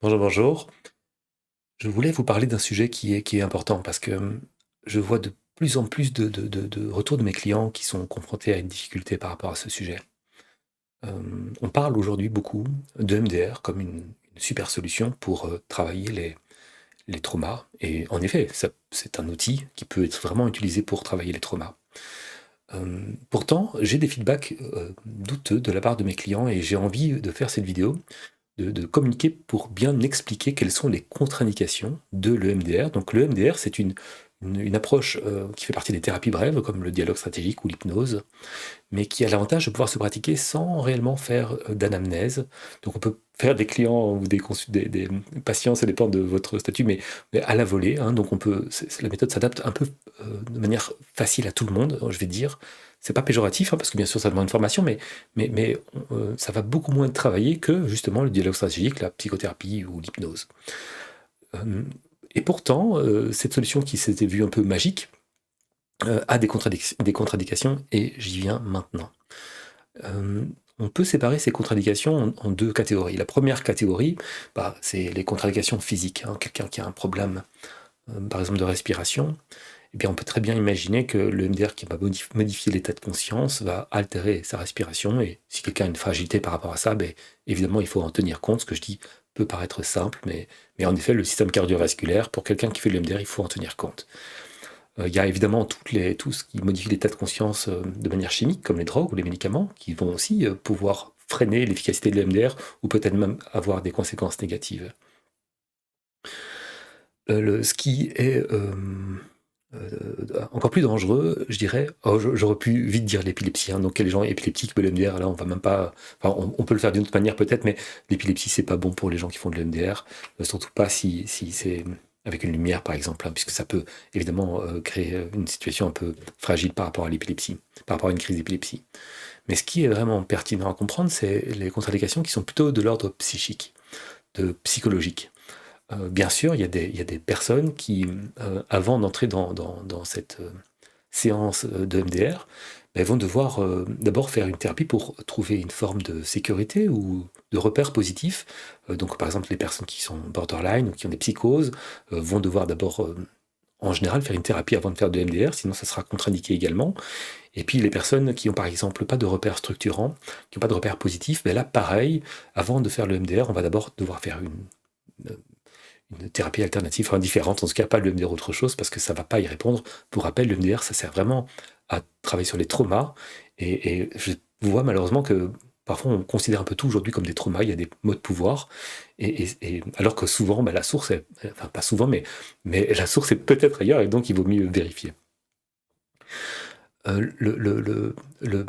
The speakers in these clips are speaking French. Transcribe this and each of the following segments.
Bonjour, bonjour. Je voulais vous parler d'un sujet qui est important parce que je vois de plus en plus de retours de mes clients qui sont confrontés à une difficulté par rapport à ce sujet. On parle aujourd'hui beaucoup de MDR comme une super solution pour travailler les traumas. Et en effet, c'est un outil qui peut être vraiment utilisé pour travailler les traumas. Pourtant, j'ai des feedbacks douteux de la part de mes clients et j'ai envie de faire cette vidéo de communiquer pour bien expliquer quelles sont les contre-indications de l'EMDR. Donc l'EMDR, c'est une approche qui fait partie des thérapies brèves, comme le dialogue stratégique ou l'hypnose, mais qui a l'avantage de pouvoir se pratiquer sans réellement faire d'anamnèse. Donc on peut faire des clients ou des patients, ça dépend de votre statut, mais à la volée. Hein. Donc la méthode s'adapte un peu de manière facile à tout le monde, je vais dire. C'est pas péjoratif, hein, parce que bien sûr ça demande une formation, mais ça va beaucoup moins travailler que justement le dialogue stratégique, la psychothérapie ou l'hypnose. Euh, et pourtant, cette solution qui s'était vue un peu magique a des contre-indications, et j'y viens maintenant. Euh, on peut séparer ces contre-indications en deux catégories. La première catégorie, c'est les contre-indications physiques. Hein. Quelqu'un qui a un problème, par exemple, de respiration, eh bien, on peut très bien imaginer que le MDR qui va modifier l'état de conscience va altérer sa respiration. Et si quelqu'un a une fragilité par rapport à ça, évidemment, il faut en tenir compte. Ce que je dis peut paraître simple, mais en effet, le système cardiovasculaire, pour quelqu'un qui fait le MDR, il faut en tenir compte. Il y a évidemment tout ce qui modifie l'état de conscience de manière chimique, comme les drogues ou les médicaments, qui vont aussi pouvoir freiner l'efficacité de l'MDR ou peut-être même avoir des conséquences négatives. Ce qui est encore plus dangereux, je dirais, j'aurais pu vite dire l'épilepsie, hein, donc les gens épileptiques, le MDR, là on va même pas, enfin, on peut le faire d'une autre manière peut-être, mais l'épilepsie c'est pas bon pour les gens qui font de l'MDR, surtout pas si c'est avec une lumière par exemple, hein, puisque ça peut évidemment créer une situation un peu fragile par rapport à l'épilepsie, par rapport à une crise d'épilepsie. Mais ce qui est vraiment pertinent à comprendre, c'est les contre-indications qui sont plutôt de l'ordre psychique, de psychologique. Bien sûr, il y a des personnes qui, avant d'entrer dans cette séance de MDR, vont devoir d'abord faire une thérapie pour trouver une forme de sécurité ou de repère positif. Donc, par exemple, les personnes qui sont borderline ou qui ont des psychoses vont devoir d'abord, en général, faire une thérapie avant de faire de MDR, sinon ça sera contre-indiqué également. Et puis les personnes qui ont par exemple pas de repère structurant, qui n'ont pas de repère positif, là, pareil, avant de faire le MDR, on va d'abord devoir faire une thérapie alternative, enfin différente, en tout cas pas le MDR autre chose, parce que ça ne va pas y répondre. Pour rappel, le MDR, ça sert vraiment à travailler sur les traumas, et je vois malheureusement que parfois on considère un peu tout aujourd'hui comme des traumas, il y a des mots de pouvoir, alors que souvent, la source, enfin pas souvent, mais la source est peut-être ailleurs, et donc il vaut mieux vérifier. Euh, le, le, le, le-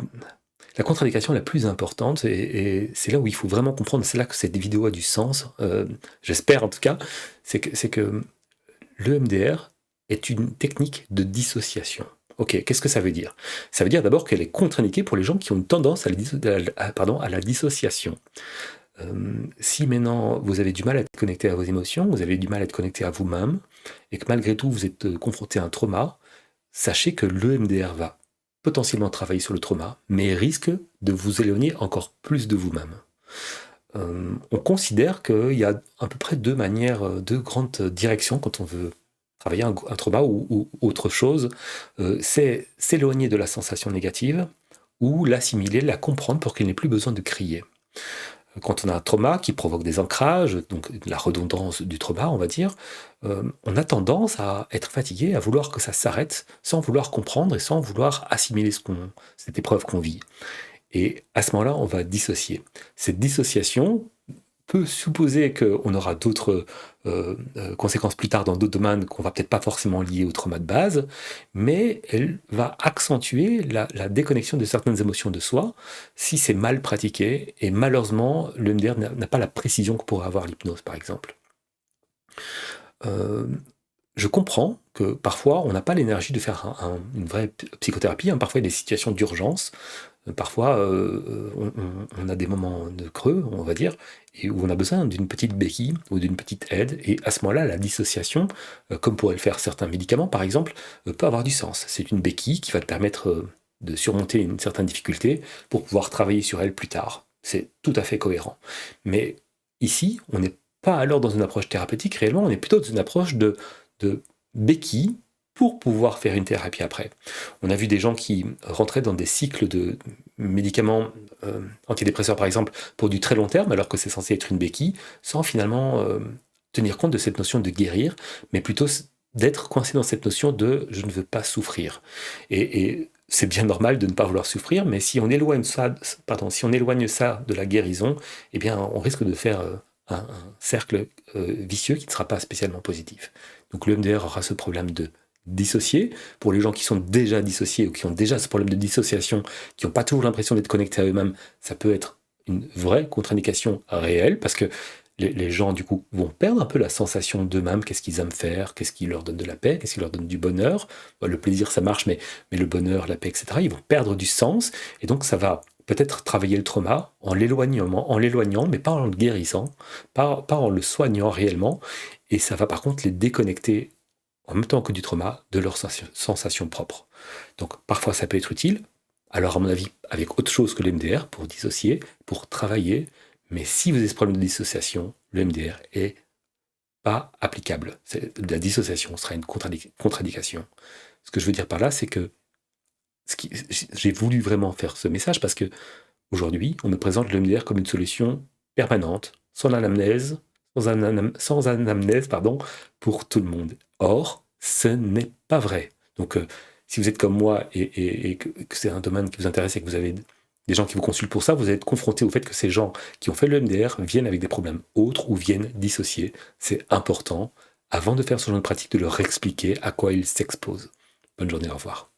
la contre-indication la plus importante, et c'est là où il faut vraiment comprendre, c'est là que cette vidéo a du sens, j'espère en tout cas, c'est que l'EMDR est une technique de dissociation. Ok, qu'est-ce que ça veut dire? Ça veut dire d'abord qu'elle est contre-indiquée pour les gens qui ont une tendance à la dissociation. Si maintenant vous avez du mal à être connecté à vos émotions, vous avez du mal à être connecté à vous-même, et que malgré tout vous êtes confronté à un trauma, sachez que l'EMDR va potentiellement travailler sur le trauma, mais risque de vous éloigner encore plus de vous-même. On considère qu'il y a à peu près deux manières, deux grandes directions quand on veut travailler un trauma ou autre chose. C'est s'éloigner de la sensation négative ou l'assimiler, la comprendre pour qu'il n'ait plus besoin de crier. Quand on a un trauma qui provoque des ancrages, donc la redondance du trauma, on va dire, on a tendance à être fatigué, à vouloir que ça s'arrête, sans vouloir comprendre et sans vouloir assimiler cette épreuve qu'on vit. Et à ce moment-là, on va dissocier. Cette dissociation peut supposer qu'on aura d'autres conséquences plus tard dans d'autres domaines qu'on va peut-être pas forcément lier au trauma de base, mais elle va accentuer la déconnexion de certaines émotions de soi si c'est mal pratiqué. Et malheureusement, le MDR n'a pas la précision que pourrait avoir l'hypnose, par exemple. Euh, je comprends que parfois on n'a pas l'énergie de faire une vraie psychothérapie. Hein. Parfois il y a des situations d'urgence. Parfois on a des moments de creux, on va dire, et où on a besoin d'une petite béquille ou d'une petite aide. Et à ce moment-là, la dissociation, comme pourraient le faire certains médicaments par exemple, peut avoir du sens. C'est une béquille qui va te permettre de surmonter une certaine difficulté pour pouvoir travailler sur elle plus tard. C'est tout à fait cohérent. Mais ici, on n'est pas alors dans une approche thérapeutique réellement, on est plutôt dans une approche de béquille pour pouvoir faire une thérapie après. On a vu des gens qui rentraient dans des cycles de médicaments antidépresseurs par exemple pour du très long terme alors que c'est censé être une béquille, sans finalement tenir compte de cette notion de guérir, mais plutôt d'être coincé dans cette notion de je ne veux pas souffrir. Et c'est bien normal de ne pas vouloir souffrir, mais si on éloigne ça, si on éloigne ça de la guérison, eh bien on risque de faire un cercle vicieux qui ne sera pas spécialement positif. Donc le MDR aura ce problème de dissocier. Pour les gens qui sont déjà dissociés ou qui ont déjà ce problème de dissociation, qui n'ont pas toujours l'impression d'être connectés à eux-mêmes, ça peut être une vraie contre-indication réelle parce que les gens, du coup, vont perdre un peu la sensation d'eux-mêmes, qu'est-ce qu'ils aiment faire, qu'est-ce qui leur donne de la paix, qu'est-ce qui leur donne du bonheur. Le plaisir, ça marche, mais le bonheur, la paix, etc., ils vont perdre du sens, et donc ça va peut-être travailler le trauma en l'éloignant, mais pas en le guérissant, pas en le soignant réellement, et ça va par contre les déconnecter, en même temps que du trauma, de leurs sensations propres. Donc parfois ça peut être utile, alors à mon avis, avec autre chose que l'MDR, pour dissocier, pour travailler. Mais si vous avez ce problème de dissociation, le MDR est pas applicable. La dissociation sera une contre-indication. Ce que je veux dire par là, c'est que j'ai voulu vraiment faire ce message parce que aujourd'hui, on me présente le MDR comme une solution permanente, sans anamnèse, pour tout le monde. Or, ce n'est pas vrai. Donc, si vous êtes comme moi et que c'est un domaine qui vous intéresse et que vous avez des gens qui vous consultent pour ça, vous allez être confronté au fait que ces gens qui ont fait le MDR viennent avec des problèmes autres ou viennent dissocier. C'est important, avant de faire ce genre de pratique, de leur expliquer à quoi ils s'exposent. Bonne journée, au revoir.